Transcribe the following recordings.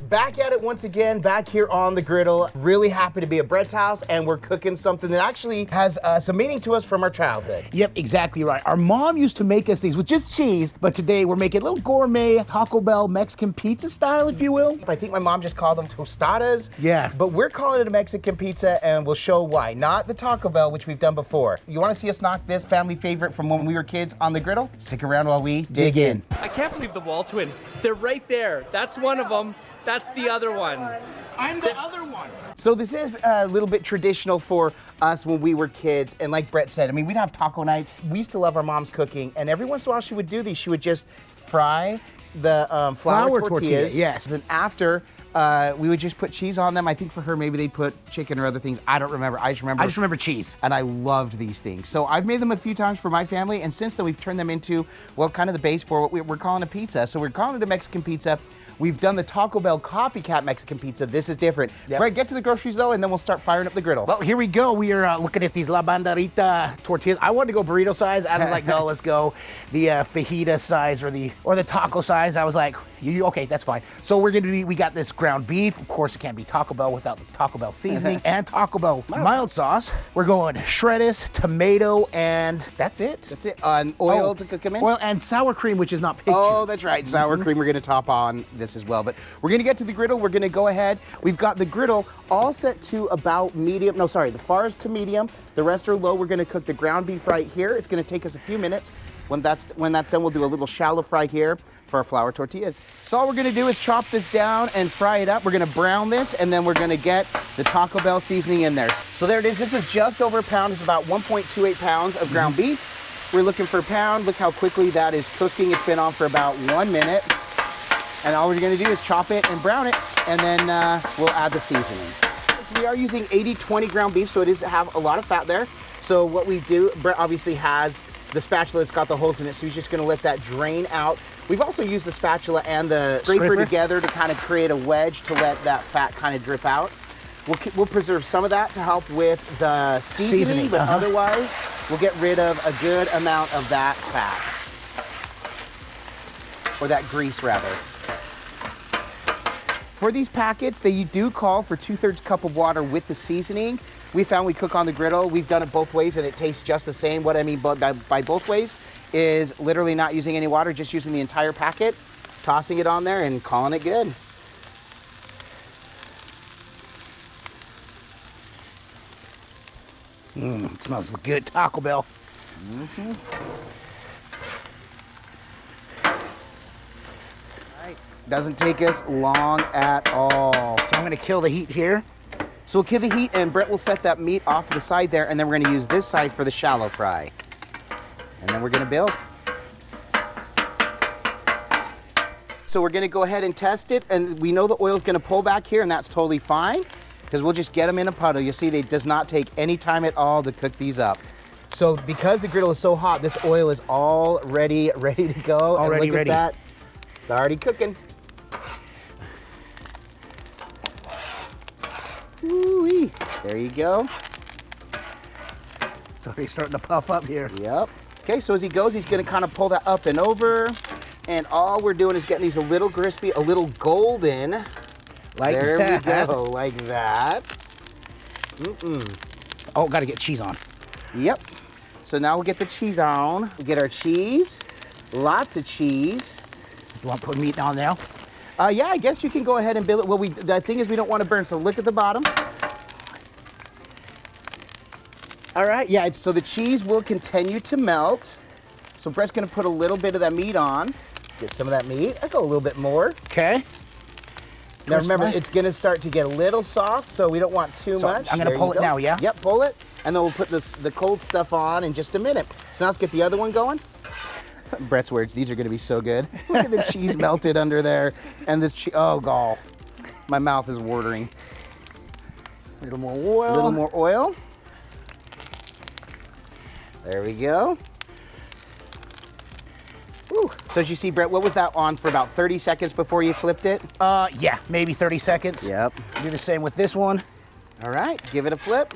back at it once again, back here on the griddle. Really happy to be at Brett's house, and we're cooking something that actually has some meaning to us from our childhood. Yep, exactly right. Our mom used to make us these with just cheese, but today we're making a little gourmet Taco Bell Mexican pizza style, if you will. I think my mom just called them tostadas. Yeah. But we're calling it a Mexican pizza, and we'll show why. Not the Taco Bell, which we've done before. You want to see us knock this family favorite from when we were kids on the griddle? Stick around while we dig in. I can't believe the WALTWINS. They're right there. That's one of them. That's the other one. I'm the other one. So this is a little bit traditional for us when we were kids. And like Brett said, I mean, we'd have taco nights. We used to love our mom's cooking. And every once in a while she would do these. She would just fry the flour tortillas. Yes. Then after, we would just put cheese on them. I think for her, maybe they put chicken or other things. I don't remember. I just remember cheese. And I loved these things. So I've made them a few times for my family. And since then, we've turned them into, well, kind of the base for what we're calling a pizza. So we're calling it a Mexican pizza. We've done the Taco Bell copycat Mexican pizza. This is different. Yep. Brett, get to the groceries though, and then we'll start firing up the griddle. Well, here we go. We are looking at these La Banderita tortillas. I wanted to go burrito size. I was like, no, let's go the fajita size or the taco size. I was like, okay, that's fine. So we got this ground beef. Of course, it can't be Taco Bell without the Taco Bell seasoning and Taco Bell mild sauce. We're going shredded, tomato, and that's it. That's it. Oil to cook them in? Oil and sour cream, which is not pictured. Oh, that's right. Sour cream we're gonna top on this as well. But we're gonna get to the griddle. We're gonna go ahead. We've got the griddle all set to about medium. No, sorry, the far is to medium. The rest are low. We're gonna cook the ground beef right here. It's gonna take us a few minutes. When that's done, we'll do a little shallow fry here for our flour tortillas. So all we're gonna do is chop this down and fry it up. We're gonna brown this, and then we're gonna get the Taco Bell seasoning in there. So there it is. This is just over a pound. It's about 1.28 pounds of ground beef. We're looking for a pound. Look how quickly that is cooking. It's been on for about 1 minute. And all we're gonna do is chop it and brown it, and then we'll add the seasoning. So we are using 80/20 ground beef, so it does have a lot of fat there. So what we do, Brett obviously has the spatula that's got the holes in it, so he's just gonna let that drain out. We've also used the spatula and the scraper together to kind of create a wedge to let that fat kind of drip out. We'll preserve some of that to help with the seasoning. But otherwise, we'll get rid of a good amount of that fat. Or that grease, rather. For these packets, they do call for 2/3 cup of water with the seasoning. We found we cook on the griddle. We've done it both ways, and it tastes just the same. What I mean by both ways is literally not using any water, just using the entire packet, tossing it on there, and calling it good. It smells good, Taco Bell. Doesn't take us long at all. So I'm gonna kill the heat here. So we'll kill the heat, and Brett will set that meat off to the side there, and then we're gonna use this side for the shallow fry. And then we're gonna build. So we're gonna go ahead and test it, and we know the oil's gonna pull back here, and that's totally fine, because we'll just get them in a puddle. You see, it does not take any time at all to cook these up. So because the griddle is so hot, this oil is already ready to go. Already and look ready. at that. It's already cooking. Woo-wee. There you go. It's already starting to puff up here. Yep. Okay, so as he goes, he's gonna kind of pull that up and over. And all we're doing is getting these a little crispy, a little golden. Like there that. we go, like that. Oh, gotta get cheese on. Yep. So now we'll get the cheese on. We'll get our cheese, lots of cheese. You want to put meat on now? Yeah, I guess you can go ahead and build it. Well, the thing is we don't want to burn, so look at the bottom. All right, yeah, so the cheese will continue to melt. So Brett's gonna put a little bit of that meat on. Get some of that meat. I'll go a little bit more. Okay. Now remember, it's gonna start to get a little soft, so we don't want too much. I'm gonna pull it now, yeah? Yep, pull it, and then we'll put the cold stuff on in just a minute. So now let's get the other one going. Brett's words, these are gonna be so good. Look at the cheese melted under there, and this cheese, oh, gall. My mouth is watering. A little more oil. A little more oil. There we go. Woo. So as you see, Brett, what was that on for about 30 seconds before you flipped it? Yeah, maybe 30 seconds. Yep. Do the same with this one. All right, give it a flip.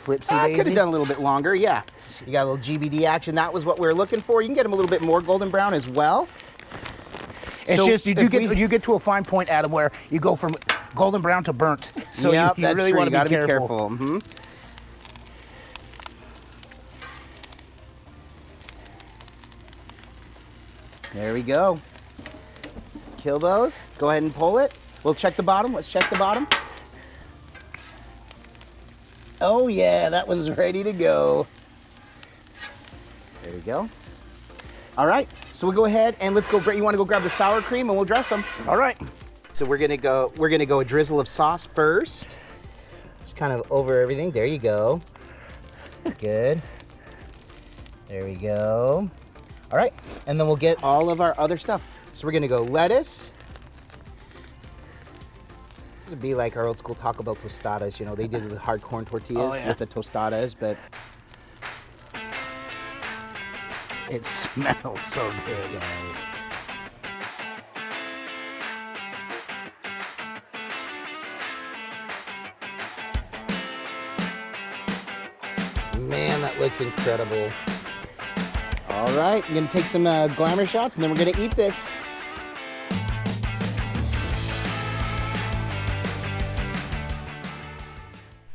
Flipsy I daisy. could have done a little bit longer, yeah. You got a little GBD action. That was what we were looking for. You can get them a little bit more golden brown as well. It's So just you if you get to a fine point, Adam, where you go from golden brown to burnt. So Yep, you that's really true. want You to gotta be careful. Mhm. There we go. Kill those. Go ahead and pull it. We'll check the bottom. Let's check the bottom. Oh yeah, that one's ready to go. There we go. All right, so we'll go ahead and let's go. You want to go grab the sour cream and we'll dress them. All right. So we're gonna go a drizzle of sauce first. Just kind of over everything. There you go. Good. There we go. All right, and then we'll get all of our other stuff. So we're gonna go lettuce. This would be like our old school Taco Bell tostadas. You know, they did the hard corn tortillas with the tostadas, but It smells so good, guys. man, that looks incredible. All right, I'm gonna take some glamour shots and then we're gonna eat this.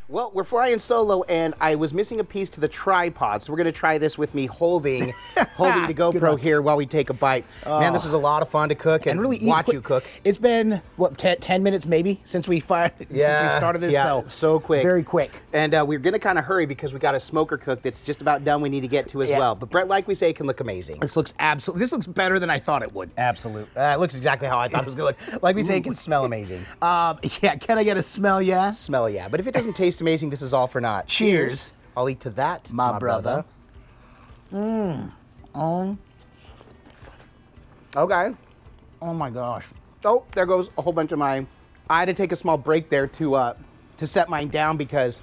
Well, we're flying solo, and I was missing a piece to the tripod, so we're gonna try this with me holding the GoPro here while we take a bite. Man, this was a lot of fun to cook and really watch you cook. It's been what 10 minutes maybe since we since we started this. Yeah, so quick, very quick. And we're gonna kind of hurry because we got a smoker cook that's just about done. We need to get to as well. But Brett, like we say, it can look amazing. This looks absolutely. This looks better than I thought it would. Absolute. It looks exactly how I thought it was gonna look. Like we say, it can smell amazing. Yeah. Can I get a smell? Yeah. Smell, yeah. But if it doesn't taste amazing, this is all for naught. Cheers. I'll eat to that, my brother. Okay. Oh my gosh. Oh, there goes a whole bunch of my. I had to take a small break there to set mine down because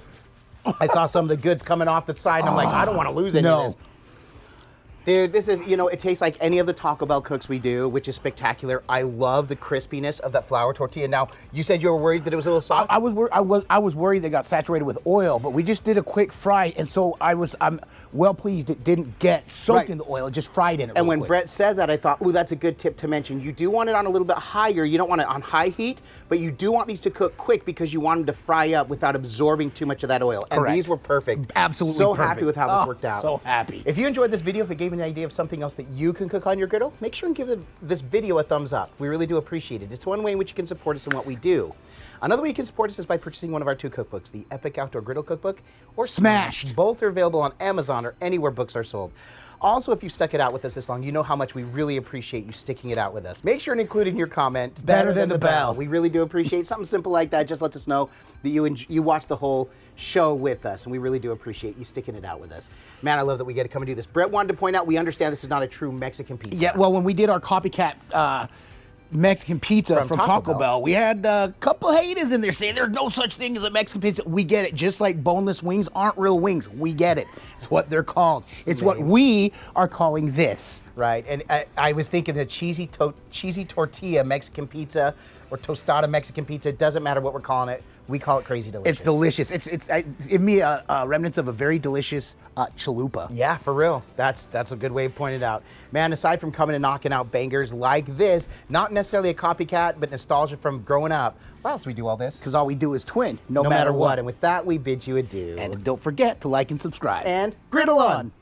I saw some of the goods coming off the side, and I'm like, I don't want to lose any of this. Dude, this is, you know, it tastes like any of the Taco Bell cooks we do, which is spectacular. I love the crispiness of that flour tortilla. Now, you said you were worried that it was a little soft. I was worried they got saturated with oil, but we just did a quick fry, and so I'm well pleased it didn't get soaked in the oil. It just fried in it. And when quick. Brett said that, I thought, ooh, that's a good tip to mention. You do want it on a little bit higher. You don't want it on high heat, but you do want these to cook quick because you want them to fry up without absorbing too much of that oil. And these were perfect. Absolutely so perfect. happy with how this worked out. So happy. If you enjoyed this video, if it gave you an idea of something else that you can cook on your griddle, make sure and give this video a thumbs up. We really do appreciate it. It's one way in which you can support us in what we do. Another way you can support us is by purchasing one of our 2 cookbooks, the Epic Outdoor Griddle Cookbook or Smashed. Both are available on Amazon or anywhere books are sold. Also, if you've stuck it out with us this long, you know how much we really appreciate you sticking it out with us. Make sure and include in your comment, better than the bell. We really do appreciate something simple like that. Just let us know that you watch the whole show with us, and we really do appreciate you sticking it out with us. Man, I love that we get to come and do this. Brett wanted to point out, we understand this is not a true Mexican pizza. Yeah, well, when we did our copycat Mexican pizza from Taco Bell, we had a couple haters in there saying there's no such thing as a Mexican pizza. We get it. Just like boneless wings aren't real wings. We get it. It's what they're called. It's what we are calling this. Right, and I was thinking the cheesy tortilla Mexican pizza or tostada Mexican pizza, it doesn't matter what we're calling it. We call it crazy delicious. It's delicious. It's in me remnants of a very delicious chalupa. Yeah, for real. That's a good way of pointing it out. Man, aside from coming and knocking out bangers like this, not necessarily a copycat, but nostalgia from growing up, why else do we do all this? Because all we do is twin, no matter what. And with that, we bid you adieu. And don't forget to like and subscribe. And griddle on.